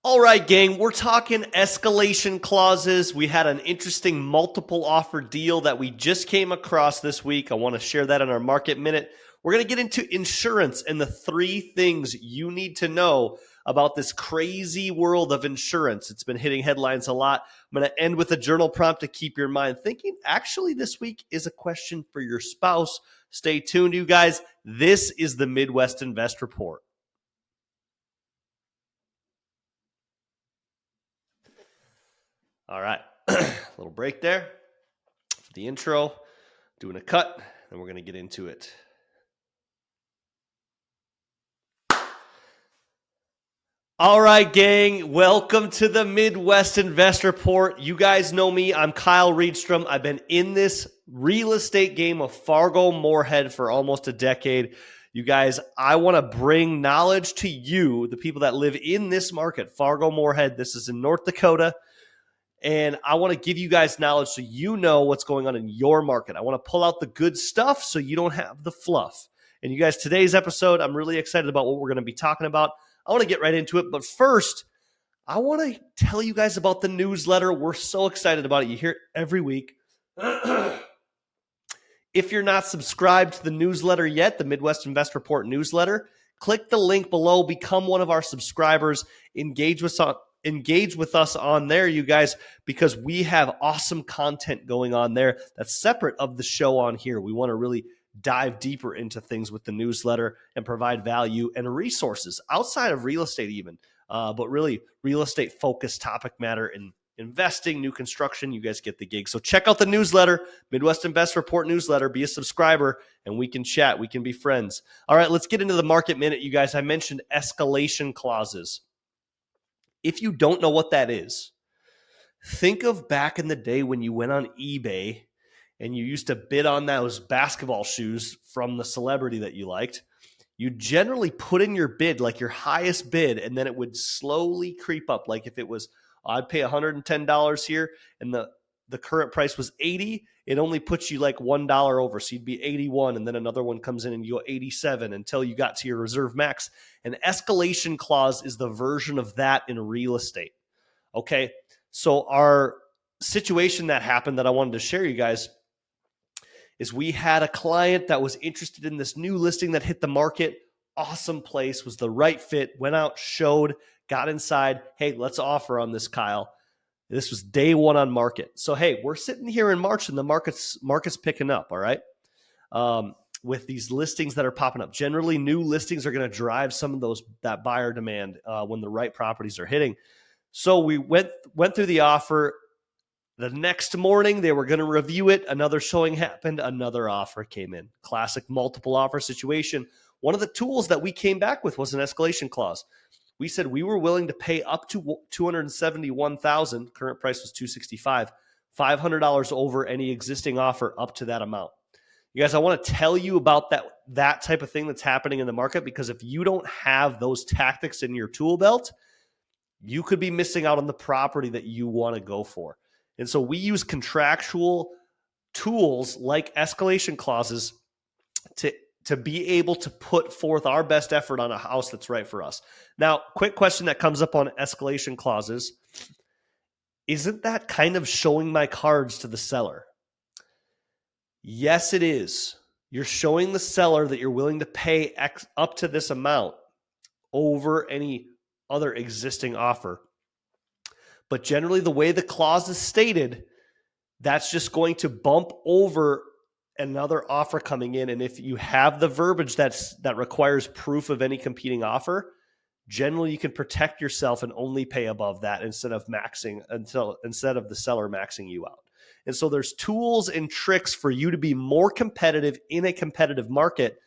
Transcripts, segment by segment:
All right, gang, we're talking escalation clauses. We had an interesting multiple offer deal that we just came across this week. I want to share that in our market minute. We're going to get into insurance and the three things you need to know about this crazy world of insurance. It's been hitting headlines a lot. I'm going to end with a journal prompt to keep your mind thinking. Actually, this week is a question for your spouse. Stay tuned, you guys. This is the Midwest Invest Report. All right, little break there for the intro, doing a cut, and we're going to get into it. All right, gang, welcome to the Midwest Invest Report. You guys know me. I'm Kyle Reedstrom. I've been in this real estate game of Fargo-Moorhead for almost a decade. You guys, I want to bring knowledge to you, the people that live in this market, Fargo-Moorhead. This is in North Dakota. And I want to give you guys knowledge so you know what's going on in your market. I want to pull out the good stuff so you don't have the fluff. And you guys, today's episode, I'm really excited about what we're going to be talking about. I want to get right into it. But first, I want to tell you guys about the newsletter. We're so excited about it. You hear it every week. If you're not subscribed to the newsletter yet, the Midwest Invest Report newsletter, click the link below, become one of our subscribers, engage with us on there, you guys, because we have awesome content going on there that's separate of the show on here. We want to really dive deeper into things with the newsletter and provide value and resources outside of real estate even, but really real estate focused topic matter in investing, new construction. You guys get the gig. So check out the newsletter, Midwest Invest Report newsletter, be a subscriber, and we can chat. We can be friends. All right, let's get into the market minute, you guys. I mentioned escalation clauses. If you don't know what that is, think of back in the day when you went on eBay and you used to bid on those basketball shoes from the celebrity that you liked. You generally put in your bid, like your highest bid, and then it would slowly creep up. Like if it was, I'd pay $110 here, and the current price was $80, it only puts you like $1 over. So you'd be 81, and then another one comes in and you go 87 until you got to your reserve max. An escalation clause is the version of that in real estate. Okay, so our situation that happened that I wanted to share you guys is we had a client that was interested in this new listing that hit the market. Awesome place, was the right fit, went out, showed, got inside. Hey, let's offer on this, Kyle. This was day one on market. So, hey, we're sitting here in March and the market's picking up, all right? With these listings that are popping up. Generally, new listings are going to drive some of that buyer demand when the right properties are hitting. So we went through the offer. The next morning, they were going to review it. Another showing happened. Another offer came in. Classic multiple offer situation. One of the tools that we came back with was an escalation clause. We said we were willing to pay up to $271,000. Current price was $265,000. $500 over any existing offer up to that amount. You guys, I want to tell you about that type of thing that's happening in the market, because if you don't have those tactics in your tool belt, you could be missing out on the property that you want to go for. And so we use contractual tools like escalation clauses to be able to put forth our best effort on a house that's right for us. Now, quick question that comes up on escalation clauses. Isn't that kind of showing my cards to the seller? Yes, it is. You're showing the seller that you're willing to pay up to this amount over any other existing offer. But generally, the way the clause is stated, that's just going to bump over another offer coming in. And if you have the verbiage that requires proof of any competing offer, generally you can protect yourself and only pay above that instead of the seller maxing you out. And so there's tools and tricks for you to be more competitive in a competitive market.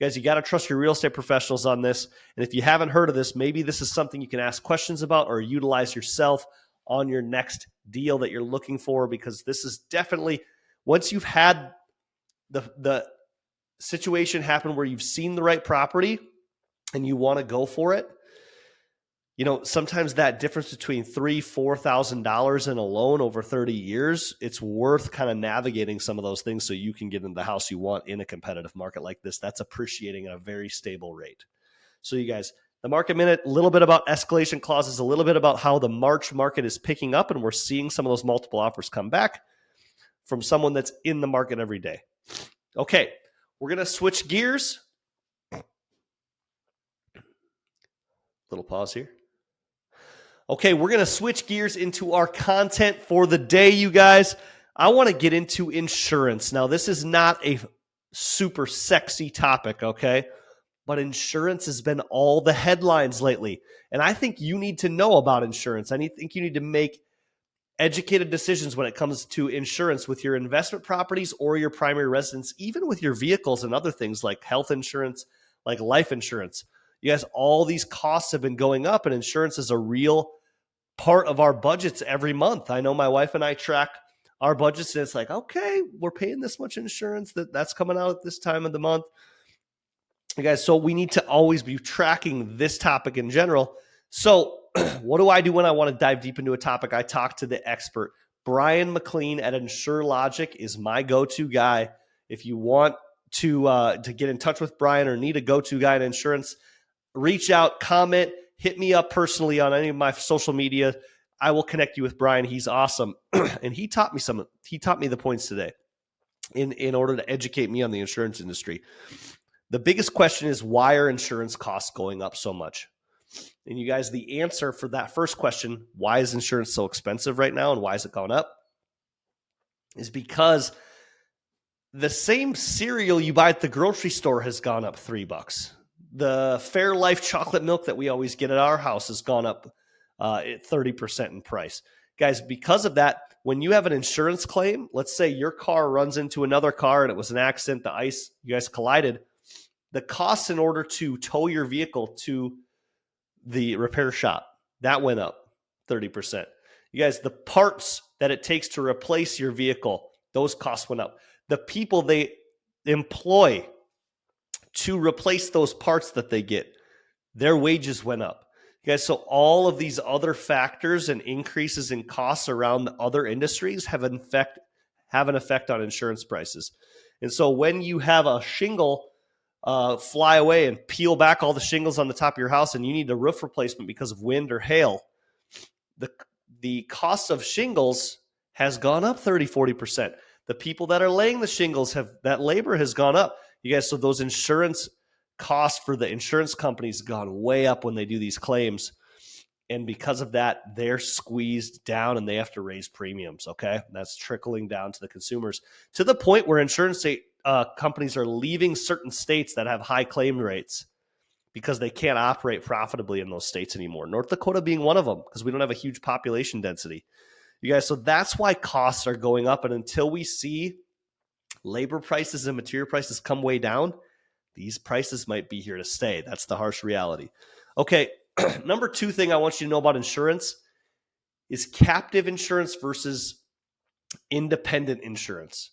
Guys, you got to trust your real estate professionals on this. And if you haven't heard of this, maybe this is something you can ask questions about or utilize yourself on your next deal that you're looking for, because this is definitely, once you've had the situation happen where you've seen the right property and you want to go for it, you know, sometimes that difference between $3,000-$4,000 in a loan over 30 years, it's worth kind of navigating some of those things so you can get in the house you want in a competitive market like this that's appreciating at a very stable rate. So you guys, The market minute, a little bit about escalation clauses, a little bit about how the March market is picking up, and we're seeing some of those multiple offers come back from someone that's in the market every day. Okay, we're going to switch gears. Little pause here. Okay, we're going to switch gears into our content for the day, you guys. I want to get into insurance. Now, this is not a super sexy topic, okay? But insurance has been all the headlines lately. And I think you need to know about insurance. think you need to make educated decisions when it comes to insurance with your investment properties or your primary residence, even with your vehicles and other things like health insurance, like life insurance. You guys, all these costs have been going up, and insurance is a real part of our budgets every month. I know my wife and I track our budgets, and it's like, okay, we're paying this much insurance, that's coming out at this time of the month. You guys, so we need to always be tracking this topic in general. So what do I do when I want to dive deep into a topic? I talk to the expert. Brian McLean at InsureLogic is my go-to guy. If you want to get in touch with Brian or need a go-to guy in insurance, reach out, comment, hit me up personally on any of my social media. I will connect you with Brian. He's awesome. And he taught me the points today in order to educate me on the insurance industry. The biggest question is, why are insurance costs going up so much? And you guys, the answer for that first question, why is insurance so expensive right now and why has it gone up, is because the same cereal you buy at the grocery store has gone up $3. The Fairlife chocolate milk that we always get at our house has gone up 30% in price. Guys, because of that, when you have an insurance claim, let's say your car runs into another car and it was an accident, you guys collided, the cost in order to tow your vehicle to the repair shop, that went up 30%. You guys, the parts that it takes to replace your vehicle, those costs went up. The people they employ to replace those parts that they get, their wages went up. You guys, so all of these other factors and increases in costs around the other industries have an effect on insurance prices. And so when you have a shingle fly away and peel back all the shingles on the top of your house and you need a roof replacement because of wind or hail, the cost of shingles has gone up 30-40%. The people that are laying the shingles, that labor has gone up. You guys, so those insurance costs for the insurance companies gone way up when they do these claims. And because of that, they're squeezed down and they have to raise premiums, okay? That's trickling down to the consumers to the point where insurance companies are leaving certain states that have high claim rates because they can't operate profitably in those states anymore. North Dakota being one of them, because we don't have a huge population density. You guys, so that's why costs are going up. And until we see labor prices and material prices come way down, these prices might be here to stay. That's the harsh reality. Okay, number two thing I want you to know about insurance is captive insurance versus independent insurance.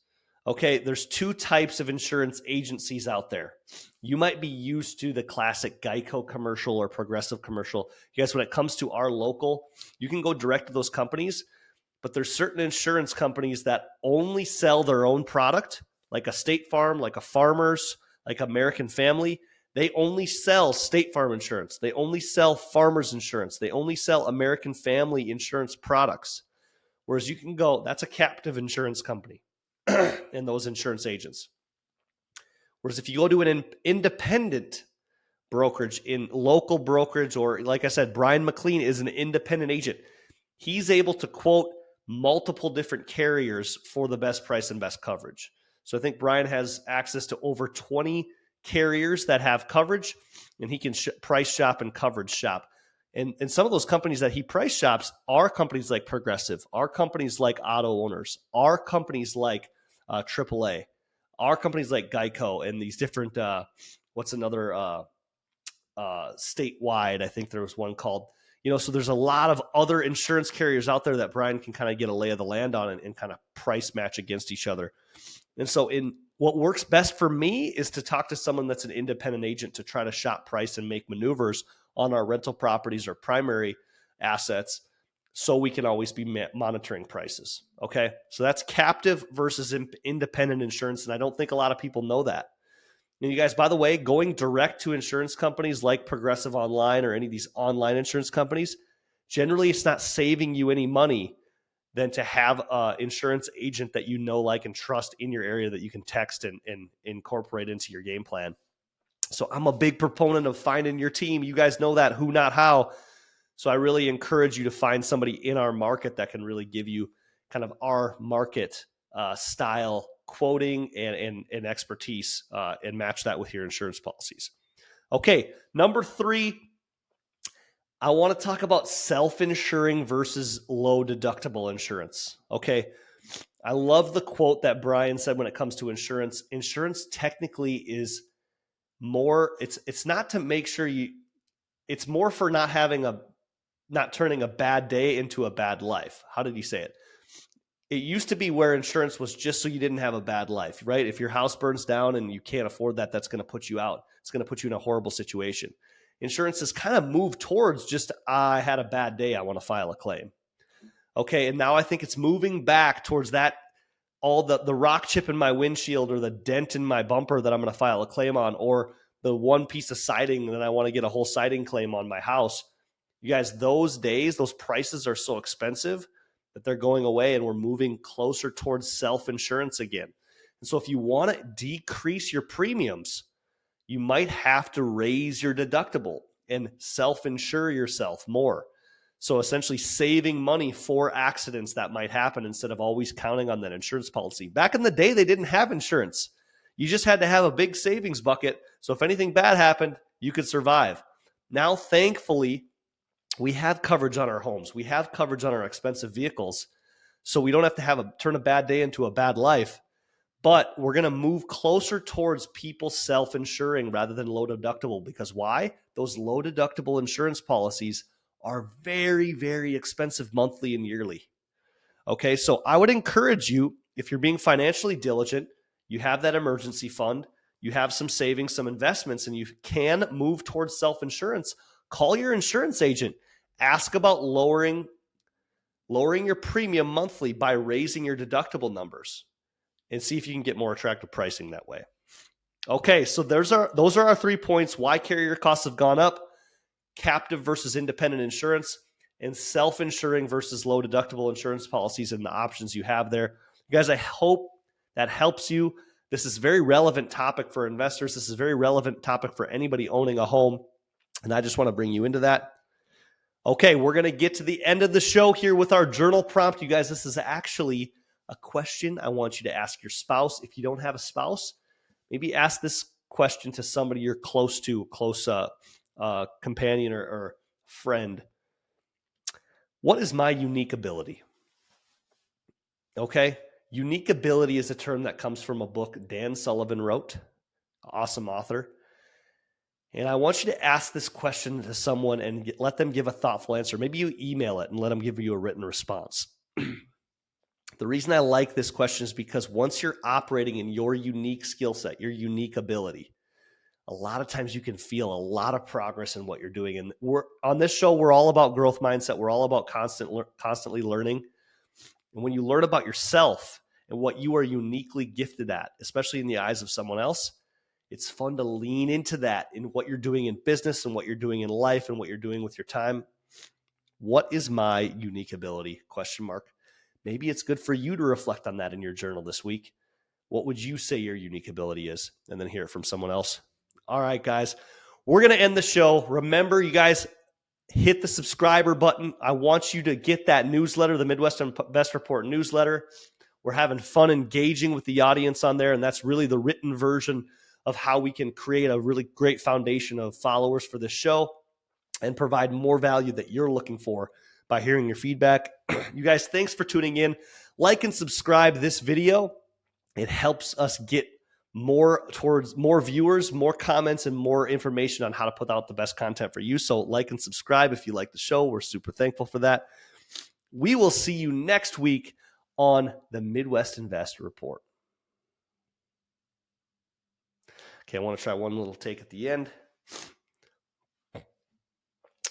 Okay, there's two types of insurance agencies out there. You might be used to the classic Geico commercial or Progressive commercial. You guys, when it comes to our local, you can go direct to those companies, but there's certain insurance companies that only sell their own product, like a State Farm, like a Farmers, like American Family. They only sell State Farm insurance. They only sell Farmers insurance. They only sell American Family insurance products. Whereas you can go, that's a captive insurance company and those insurance agents. Whereas if you go to an independent brokerage, in local brokerage, or like I said, Brian McLean is an independent agent. He's able to quote multiple different carriers for the best price and best coverage. So I think Brian has access to over 20 carriers that have coverage, and he can price shop and coverage shop. And some of those companies that he price shops are companies like Progressive, are companies like Auto Owners, are companies like AAA, are companies like Geico, and these different, what's another statewide, I think there was one called, so there's a lot of other insurance carriers out there that Brian can kind of get a lay of the land on and kind of price match against each other. And so what works best for me is to talk to someone that's an independent agent to try to shop price and make maneuvers on our rental properties or primary assets so we can always be monitoring prices. Okay, so that's captive versus independent insurance, and I don't think a lot of people know that. And you guys, by the way, going direct to insurance companies like Progressive Online or any of these online insurance companies, generally it's not saving you any money than to have an insurance agent that you know, like, and trust in your area that you can text and incorporate into your game plan. So I'm a big proponent of finding your team. You guys know that, who, not how. So I really encourage you to find somebody in our market that can really give you kind of our market style quoting and expertise and match that with your insurance policies. Okay, number 3, I want to talk about self-insuring versus low deductible insurance. Okay, I love the quote that Brian said when it comes to insurance. Insurance technically is more, it's not to make sure you, it's more for not turning a bad day into a bad life. How did he say it? It used to be where insurance was just so you didn't have a bad life, right? If your house burns down and you can't afford that, that's going to put you out. It's going to put you in a horrible situation. Insurance has kind of moved towards just, I had a bad day, I want to file a claim. Okay, and now I think it's moving back towards that, all the rock chip in my windshield or the dent in my bumper that I'm going to file a claim on, or the one piece of siding that I want to get a whole siding claim on my house. You guys, those days, those prices are so expensive that they're going away, and we're moving closer towards self-insurance again. And so if you want to decrease your premiums, you might have to raise your deductible and self-insure yourself more. So essentially saving money for accidents that might happen instead of always counting on that insurance policy. Back in the day, they didn't have insurance. You just had to have a big savings bucket. So if anything bad happened, you could survive. Now, thankfully, we have coverage on our homes. We have coverage on our expensive vehicles. So we don't have to turn a bad day into a bad life. But we're going to move closer towards people self-insuring rather than low deductible. Because why? Those low deductible insurance policies are very, very expensive monthly and yearly. Okay, so I would encourage you, if you're being financially diligent, you have that emergency fund, you have some savings, some investments, and you can move towards self-insurance, call your insurance agent. Ask about lowering your premium monthly by raising your deductible numbers, and see if you can get more attractive pricing that way. Okay, so those are our 3 points: why carrier costs have gone up, captive versus independent insurance, and self-insuring versus low deductible insurance policies, and the options you have there. You guys, I hope that helps you. This is a very relevant topic for investors. This is a very relevant topic for anybody owning a home, and I just want to bring you into that. Okay, we're going to get to the end of the show here with our journal prompt. You guys, this is actually a question I want you to ask your spouse. If you don't have a spouse, maybe ask this question to somebody you're close to, companion or friend. What is my unique ability? Okay, unique ability is a term that comes from a book Dan Sullivan wrote, awesome author. And I want you to ask this question to someone and let them give a thoughtful answer. Maybe you email it and let them give you a written response. The reason I like this question is because once you're operating in your unique skill set, your unique ability, a lot of times you can feel a lot of progress in what you're doing. And on this show, we're all about growth mindset. We're all about constantly learning. And when you learn about yourself and what you are uniquely gifted at, especially in the eyes of someone else, it's fun to lean into that in what you're doing in business and what you're doing in life and what you're doing with your time. What is my unique ability? ? Maybe it's good for you to reflect on that in your journal this week. What would you say your unique ability is? And then hear it from someone else. All right, guys, we're going to end the show. Remember, you guys, hit the subscriber button. I want you to get that newsletter, the Midwest Invest Report newsletter. We're having fun engaging with the audience on there, and that's really the written version of how we can create a really great foundation of followers for this show and provide more value that you're looking for by hearing your feedback. You guys, thanks for tuning in. Like and subscribe this video. It helps us get towards more viewers, more comments, and more information on how to put out the best content for you. So like and subscribe if you like the show. We're super thankful for that. We will see you next week on the Midwest Investor Report. Okay, I want to try one little take at the end.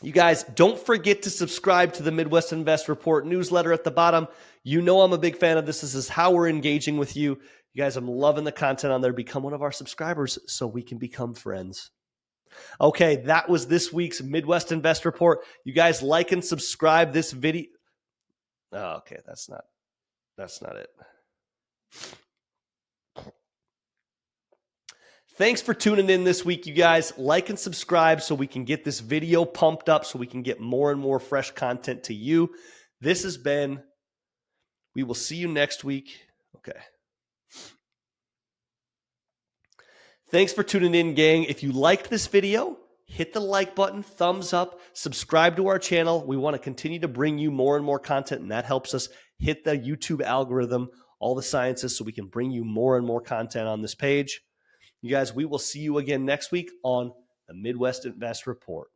You guys, don't forget to subscribe to the Midwest Invest Report newsletter at the bottom. You know I'm a big fan of this. This is how we're engaging with you. You guys, I'm loving the content on there. Become one of our subscribers so we can become friends. Okay, that was this week's Midwest Invest Report. You guys like and subscribe this video. Oh, okay, that's not it. Thanks for tuning in this week, you guys. Like and subscribe so we can get this video pumped up so we can get more and more fresh content to you. This has been, we will see you next week. Okay. Thanks for tuning in, gang. If you liked this video, hit the like button, thumbs up, subscribe to our channel. We want to continue to bring you more and more content, and that helps us hit the YouTube algorithm, all the sciences, so we can bring you more and more content on this page. You guys, we will see you again next week on the Midwest Invest Report.